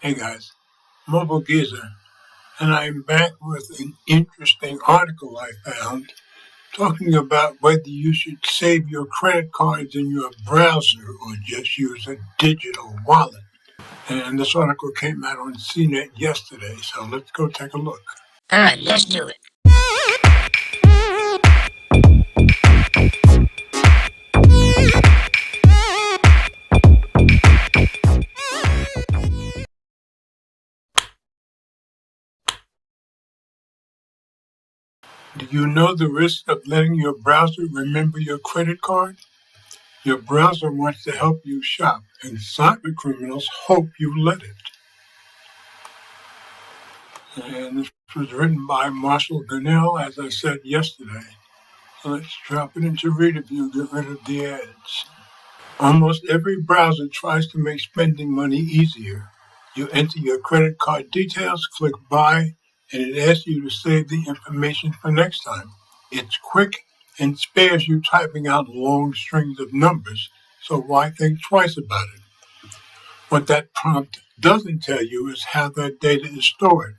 Hey guys, Mobile Geezer, and I'm back with an interesting article I found talking about whether you should save your credit cards in your browser or just use a digital wallet. And this article came out on CNET yesterday, so let's go take a look. All right, let's do it. Do you know the risk of letting your browser remember your credit card? Your browser wants to help you shop, and cyber criminals hope you let it. And this was written by Marshall Gunnell, as I said yesterday. So let's drop it into Reader View, get rid of the ads. Almost every browser tries to make spending money easier. You enter your credit card details, click Buy, and it asks you to save the information for next time. It's quick and spares you typing out long strings of numbers, so why think twice about it? What that prompt doesn't tell you is how that data is stored.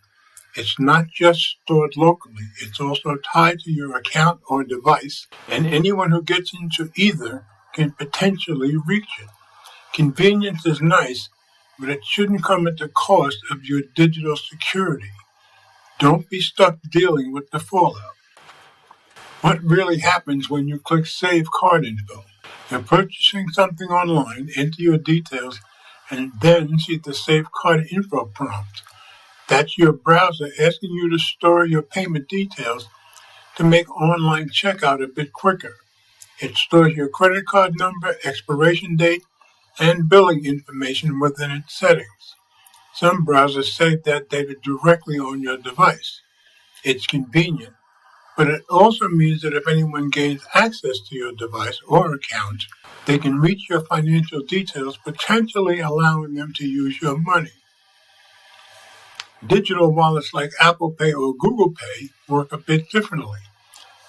It's not just stored locally, it's also tied to your account or device, and anyone who gets into either can potentially reach it. Convenience is nice, but it shouldn't come at the cost of your digital security. Don't be stuck dealing with the fallout. What really happens when you click Save Card Info? You're purchasing something online, enter your details, and then see the Save Card Info prompt. That's your browser asking you to store your payment details to make online checkout a bit quicker. It stores your credit card number, expiration date, and billing information within its settings. Some browsers save that data directly on your device. It's convenient, but it also means that if anyone gains access to your device or account, they can reach your financial details, potentially allowing them to use your money. Digital wallets like Apple Pay or Google Pay work a bit differently.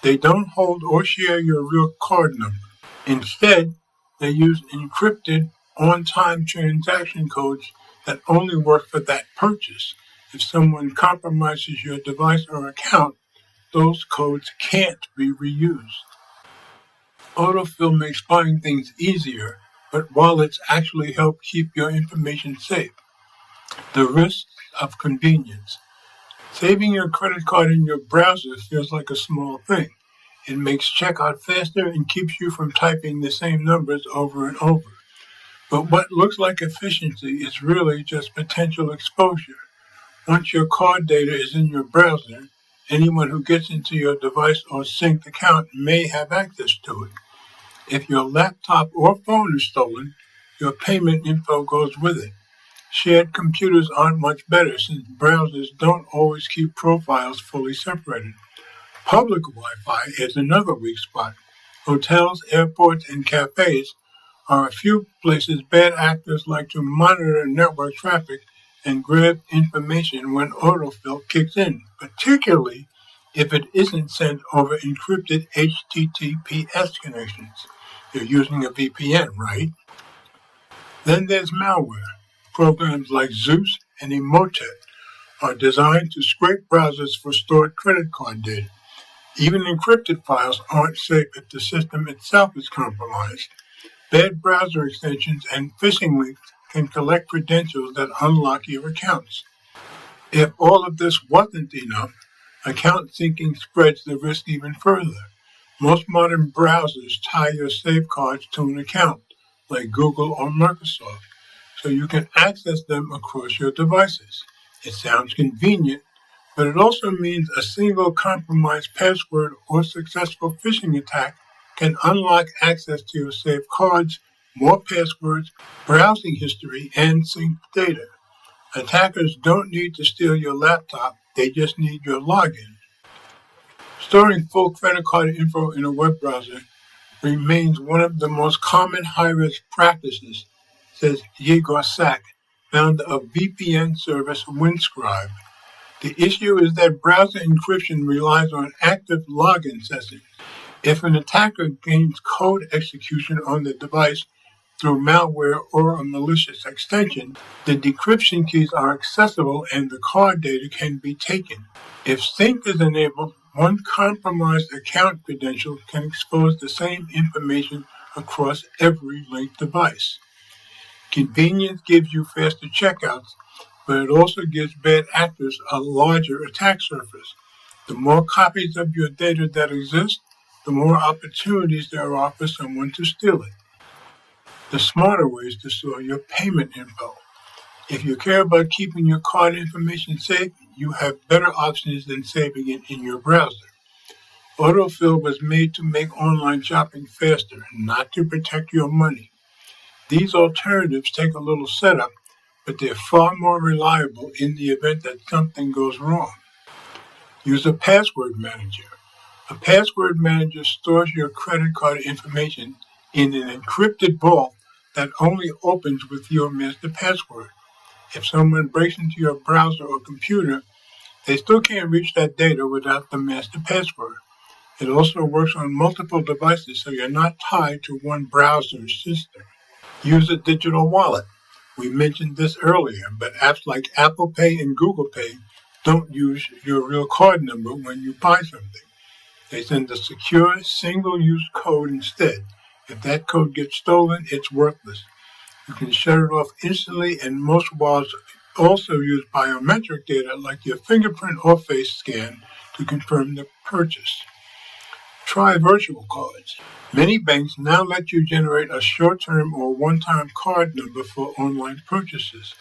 They don't hold or share your real card number. Instead, they use encrypted, on-time transaction codes that only work for that purchase. If someone compromises your device or account, those codes can't be reused. Autofill makes buying things easier, but wallets actually help keep your information safe. The risks of convenience. Saving your credit card in your browser feels like a small thing. It makes checkout faster and keeps you from typing the same numbers over and over. But what looks like efficiency is really just potential exposure. Once your card data is in your browser, anyone who gets into your device or synced account may have access to it. If your laptop or phone is stolen, your payment info goes with it. Shared computers aren't much better since browsers don't always keep profiles fully separated. Public Wi-Fi is another weak spot. Hotels, airports, and cafes are a few places bad actors like to monitor network traffic and grab information when autofill kicks in, particularly if it isn't sent over encrypted HTTPS connections. You're using a VPN, right? Then there's malware. Programs like Zeus and Emotet are designed to scrape browsers for stored credit card data. Even encrypted files aren't safe if the system itself is compromised. Bad browser extensions and phishing links can collect credentials that unlock your accounts. If all of this wasn't enough, account syncing spreads the risk even further. Most modern browsers tie your safecards to an account, like Google or Microsoft, so you can access them across your devices. It sounds convenient, but it also means a single compromised password or successful phishing attack can unlock access to your saved cards, more passwords, browsing history, and synced data. Attackers don't need to steal your laptop, they just need your login. Storing full credit card info in a web browser remains one of the most common high-risk practices, says Yegor Sak, founder of VPN service Windscribe. The issue is that browser encryption relies on active login sessions. If an attacker gains code execution on the device, through malware or a malicious extension, the decryption keys are accessible and the card data can be taken. If sync is enabled, one compromised account credential can expose the same information across every linked device. Convenience gives you faster checkouts, but it also gives bad actors a larger attack surface. The more copies of your data that exist, the more opportunities there are for someone to steal it. The smarter way is to store your payment info. If you care about keeping your card information safe, you have better options than saving it in your browser. Autofill was made to make online shopping faster, not to protect your money. These alternatives take a little setup, but they're far more reliable in the event that something goes wrong. Use a password manager. A password manager stores your credit card information in an encrypted vault that only opens with your master password. If someone breaks into your browser or computer, they still can't reach that data without the master password. It also works on multiple devices, so you're not tied to one browser system. Use a digital wallet. We mentioned this earlier, but apps like Apple Pay and Google Pay don't use your real card number when you buy something. They send a secure, single-use code instead. If that code gets stolen, it's worthless. You can shut it off instantly, and most wallets also use biometric data like your fingerprint or face scan to confirm the purchase. Try virtual cards. Many banks now let you generate a short-term or one-time card number for online purchases.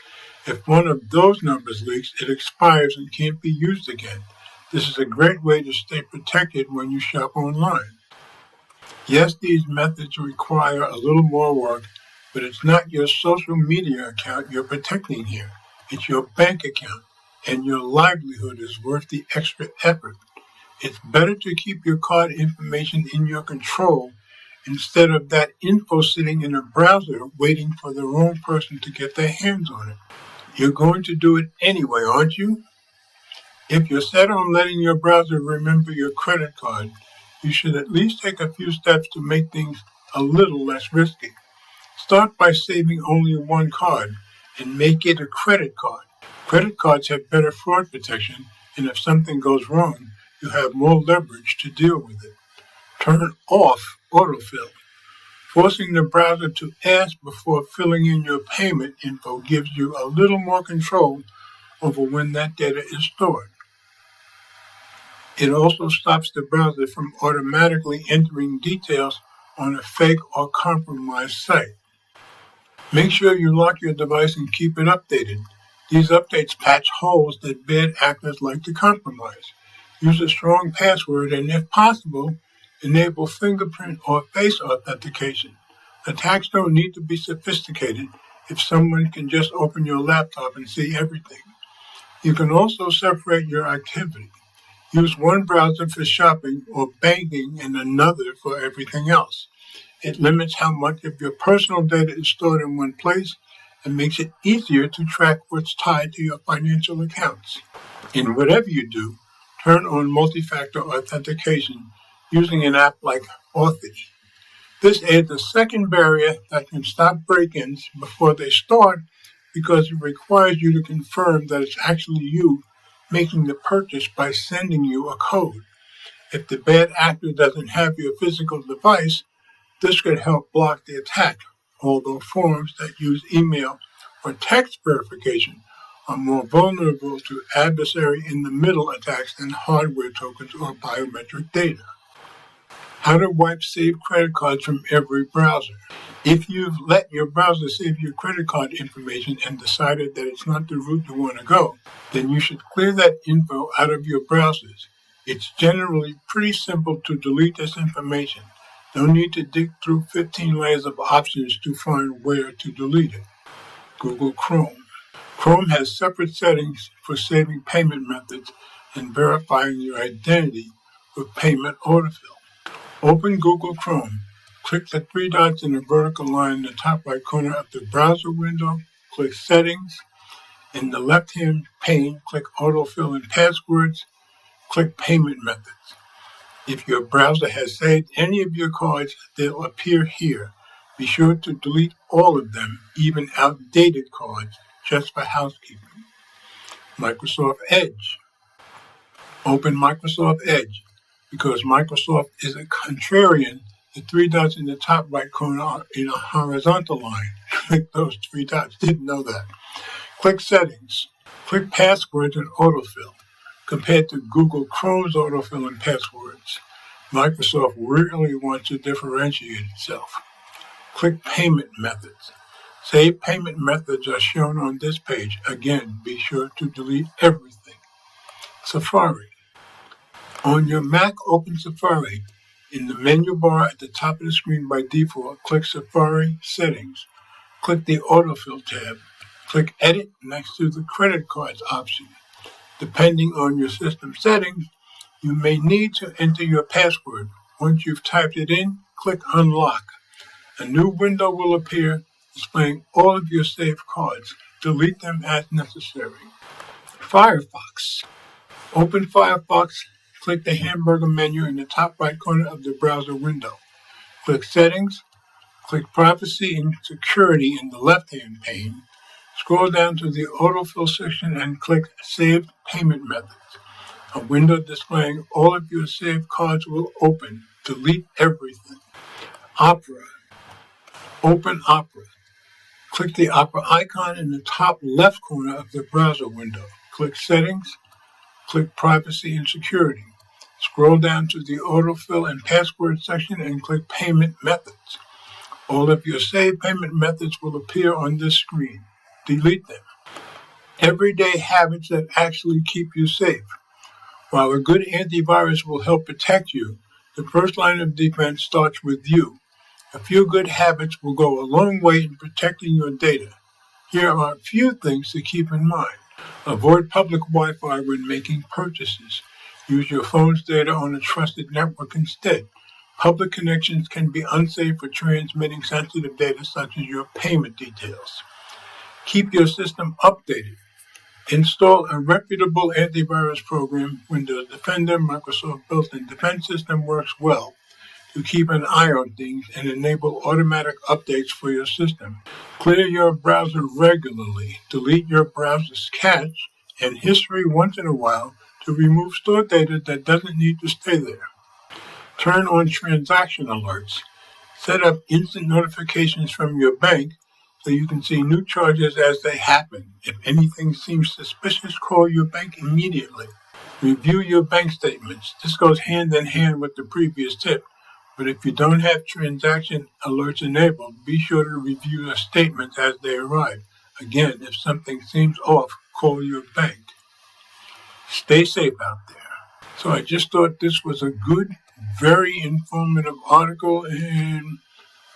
If one of those numbers leaks, it expires and can't be used again. This is a great way to stay protected when you shop online. Yes, these methods require a little more work, but it's not your social media account you're protecting here. It's your bank account, and your livelihood is worth the extra effort. It's better to keep your card information in your control instead of that info sitting in a browser waiting for the wrong person to get their hands on it. You're going to do it anyway, aren't you? If you're set on letting your browser remember your credit card, you should at least take a few steps to make things a little less risky. Start by saving only one card and make it a credit card. Credit cards have better fraud protection, and if something goes wrong, you have more leverage to deal with it. Turn off autofill. Forcing the browser to ask before filling in your payment info gives you a little more control over when that data is stored. It also stops the browser from automatically entering details on a fake or compromised site. Make sure you lock your device and keep it updated. These updates patch holes that bad actors like to compromise. Use a strong password and, if possible, enable fingerprint or face authentication. Attacks don't need to be sophisticated if someone can just open your laptop and see everything. You can also separate your activity. Use one browser for shopping or banking and another for everything else. It limits how much of your personal data is stored in one place and makes it easier to track what's tied to your financial accounts. In whatever you do, turn on multi-factor authentication using an app like Authy. This adds a second barrier that can stop break-ins before they start because it requires you to confirm that it's actually you making the purchase by sending you a code. If the bad actor doesn't have your physical device, this could help block the attack, although forms that use email or text verification are more vulnerable to adversary-in-the-middle attacks than hardware tokens or biometric data. How to wipe saved credit cards from every browser. If you've let your browser save your credit card information and decided that it's not the route you want to go, then you should clear that info out of your browsers. It's generally pretty simple to delete this information. No need to dig through 15 layers of options to find where to delete it. Google Chrome. Chrome has separate settings for saving payment methods and verifying your identity with payment autofill. Open Google Chrome. Click the three dots in the vertical line in the top right corner of the browser window. Click Settings. In the left-hand pane, click Autofill and Passwords. Click Payment Methods. If your browser has saved any of your cards, they'll appear here. Be sure to delete all of them, even outdated cards, just for housekeeping. Microsoft Edge. Open Microsoft Edge. Because Microsoft is a contrarian, the three dots in the top right corner are in a horizontal line. Click those three dots. Didn't know that. Click Settings. Click Passwords and Autofill. Compared to Google Chrome's autofill and passwords, Microsoft really wants to differentiate itself. Click Payment Methods. Saved payment methods are shown on this page. Again, be sure to delete everything. Safari. On your Mac, open Safari. In the menu bar at the top of the screen by default, click Safari Settings. Click the Autofill tab. Click Edit next to the Credit Cards option. Depending on your system settings, you may need to enter your password. Once you've typed it in, click Unlock. A new window will appear displaying all of your saved cards. Delete them as necessary. Firefox. Open Firefox. Click the hamburger menu in the top right corner of the browser window. Click Settings. Click Privacy and Security in the left-hand pane. Scroll down to the Autofill section and click Saved Payment Methods. A window displaying all of your saved cards will open. Delete everything. Opera. Open Opera. Click the Opera icon in the top left corner of the browser window. Click Settings. Click Privacy and Security. Scroll down to the Autofill and Password section and click Payment Methods. All of your saved payment methods will appear on this screen. Delete them. Everyday habits that actually keep you safe. While a good antivirus will help protect you, the first line of defense starts with you. A few good habits will go a long way in protecting your data. Here are a few things to keep in mind. Avoid public Wi-Fi when making purchases. Use your phone's data on a trusted network instead. Public connections can be unsafe for transmitting sensitive data such as your payment details. Keep your system updated. Install a reputable antivirus program. Windows Defender, Microsoft built-in defense system works well to keep an eye on things and enable automatic updates for your system. Clear your browser regularly. Delete your browser's cache and history once in a while to remove stored data that doesn't need to stay there. Turn on transaction alerts. Set up instant notifications from your bank so you can see new charges as they happen. If anything seems suspicious, call your bank immediately. Review your bank statements. This goes hand in hand with the previous tip, but if you don't have transaction alerts enabled, be sure to review your statements as they arrive. Again, if something seems off, call your bank. Stay safe out there. So I just thought this was a good, very informative article and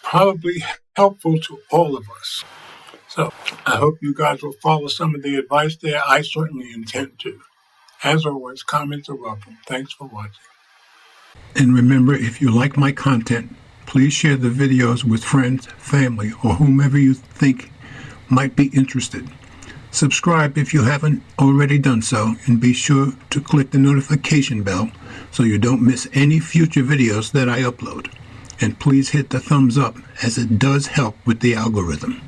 probably helpful to all of us. So I hope you guys will follow some of the advice there. I certainly intend to. As always, comments are welcome. Thanks for watching. And remember, if you like my content, please share the videos with friends, family, or whomever you think might be interested. Subscribe if you haven't already done so, and be sure to click the notification bell so you don't miss any future videos that I upload. And please hit the thumbs up, as it does help with the algorithm.